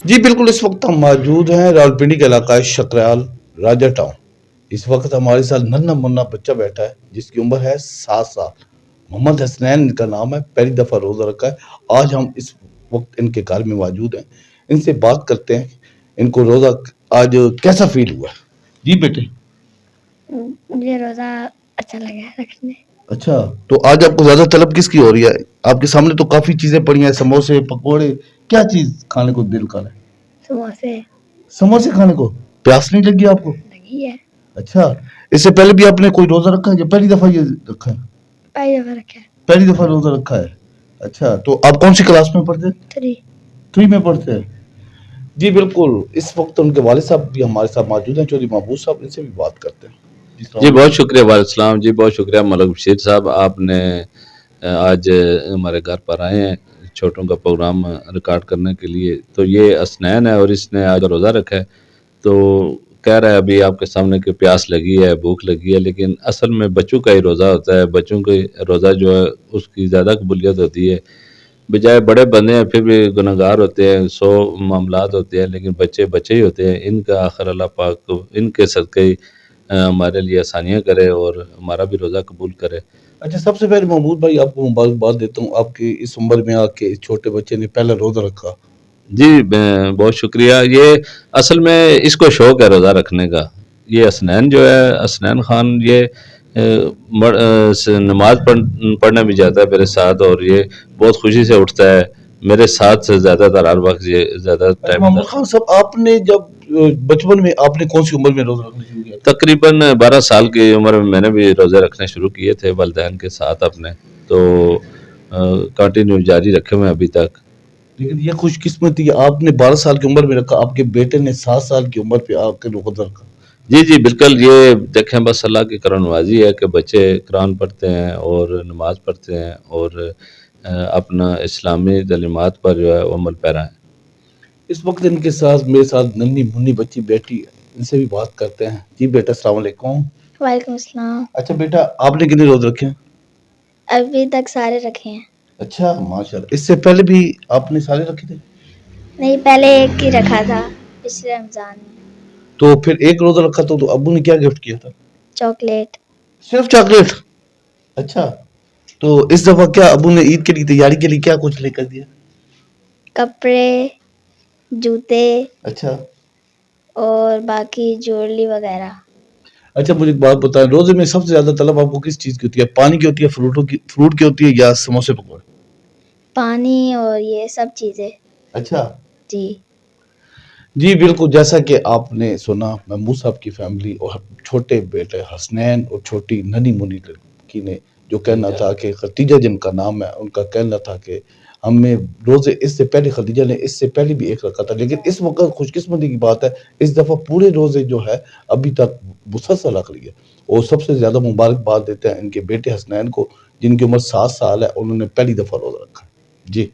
جی بالکل، اس وقت ہم موجود ہیں راولپنڈی کے علاقہ شکریال راجہ ٹاؤن۔ اس وقت ہمارے ساتھ ننھا منا بچہ بیٹھا ہے جس کی عمر ہے 7 سال۔ محمد حسنین ان کا نام ہے، پہلی دفعہ روزہ رکھا ہے۔ آج ہم اس وقت ان کے گھر میں موجود ہیں، ان سے بات کرتے ہیں ان کو روزہ آج کیسا فیل ہوا ہے۔ جی بیٹے، مجھے روزہ اچھا لگا ہے رکھنے۔ اچھا، تو آج آپ کو زیادہ طلب کس کی ہو رہی ہے؟ آپ کے سامنے تو کافی چیزیں پڑی ہیں، سموسے، پکوڑے، کیا چیز کھانے کو دل کر ہے؟ سموسے سموسے کھانے کو پیاس نہیں لگی آپ کو؟ لگی ہے، اچھا، اس سے پہلے بھی آپ نے کوئی روزہ رکھا ہے یا پہلی دفعہ یہ رکھا ہے؟ پہلی دفعہ رکھا ہے۔ پہلی دفعہ روزہ رکھا ہے۔ اچھا، تو آپ کون سی کلاس میں پڑھتے ہیں؟ 3 میں پڑھتے ہیں۔ جی بالکل، اس وقت ان کے والد صاحب بھی ہمارے ساتھ موجود ہیں، چودھری محبوب صاحب، ان سے بھی بات کرتے ہیں۔ جی بہت شکریہ وعلیکم السلام۔ جی بہت شکریہ ملک بشیر صاحب، آپ نے آج ہمارے گھر پر آئے ہیں چھوٹوں کا پروگرام ریکارڈ کرنے کے لیے۔ تو یہ حسنین ہے اور اس نے آج روزہ رکھا ہے، تو کہہ رہا ہے ابھی آپ کے سامنے کہ پیاس لگی ہے، بھوک لگی ہے، لیکن اصل میں بچوں کا ہی روزہ ہوتا ہے۔ بچوں کا روزہ جو ہے اس کی زیادہ قبولیت ہوتی ہے، بجائے بڑے بندے ہیں پھر بھی گناہگار ہوتے ہیں، 100 معاملات ہوتے ہیں، لیکن بچے بچے ہی ہوتے ہیں۔ ان کا آخر اللہ پاک ان کے صدقے ہی ہمارے لیے آسانیاں کرے اور ہمارا بھی روزہ قبول کرے۔ اچھا، سب سے پہلے محمود بھائی آپ کو مبارکباد دیتا ہوں، آپ کی اس عمر میں آ کے اس چھوٹے بچے نے پہلا روزہ رکھا۔ جی بہت شکریہ۔ یہ اصل میں اس کو شوق ہے روزہ رکھنے کا۔ یہ حسنین جو ہے، حسنین خان، یہ نماز پڑھنے بھی جاتا ہے میرے ساتھ اور یہ بہت خوشی سے اٹھتا ہے میرے ساتھ سے زیادہ تر ہر وقت، یہ زیادہ ٹائم۔ محمود خان صاحب، آپ نے جب بچپن میں آپ نے کون سی عمر میں روزہ رکھنا شروع کیا؟ تقریباً 12 سال کی عمر میں نے بھی روزے رکھنے شروع کیے تھے والدین کے ساتھ اپنے، تو کنٹینیو جاری رکھے ہوئے ابھی تک۔ لیکن یہ خوش قسمتی ہے، آپ نے 12 سال کی عمر میں رکھا، آپ کے بیٹے نے 7 سال کی عمر پہ آ کے روزہ رکھا۔ جی جی بالکل، یہ دیکھیں بس اللہ کی کرم نوازی ہے کہ بچے قرآن پڑھتے ہیں اور نماز پڑھتے ہیں اور اپنا اسلامی تعلیمات پر جو ہے وہ عمل پیرا ہیں۔ اس وقت ان کے ساتھ میرے ساتھ ننھی منھی بچی بیٹھی ہے، ان سے بھی بات کرتے ہیں۔ جی بیٹا، السلام علیکم۔ وعلیکم السلام۔ اچھا بیٹا، آپ نے کتنے روزے رکھے ہیں؟ ابھی تک سارے رکھے ہیں۔ اچھا ماشاءاللہ، اس سے پہلے بھی آپ نے سارے رکھے تھے؟ نہیں، پہلے ایک ہی رکھا تھا پچھلے رمضان میں۔ تو پھر ایک روزہ رکھا تو ابو نے کیا گفٹ کیا تھا؟ چاکلیٹ۔ صرف چاکلیٹ؟ اچھا، تو اس دفعہ کیا ابو نے عید کے لیے تیاری کے لیے کیا کچھ لے کر دیا؟ کپڑے، جوتے، اچھا اور باقی جویلری وغیرہ۔ اچھا، مجھے ایک بات بتائیں، روزے میں سب سے زیادہ طلب آپ کو کس چیز کی ہوتی ہے؟ پانی کی ہوتی ہے، فروٹ کی ہوتی ہے، یا سموسے پکوڑے؟ پانی اور یہ سب چیزیں۔ اچھا جی جی بالکل، جیسا کہ آپ نے سنا، محمود صاحب کی فیملی اور چھوٹے بیٹے حسنین اور چھوٹی ننھی منی لڑکی نے جو کہنا تھا کہ خدیجہ جن کا نام ہے، ان کا کہنا تھا کہ ہمیں روزے اس سے پہلے، خدیجہ نے اس سے پہلے بھی ایک رکھا تھا، لیکن اس وقت خوش قسمتی کی بات ہے اس دفعہ پورے روزے جو ہے ابھی تک مسلسل رکھ لی ہے۔ اور سب سے زیادہ مبارکباد دیتے ہیں ان کے بیٹے حسنین کو، جن کی عمر 7 سال ہے، انہوں نے پہلی دفعہ روزہ رکھا ہے۔ جی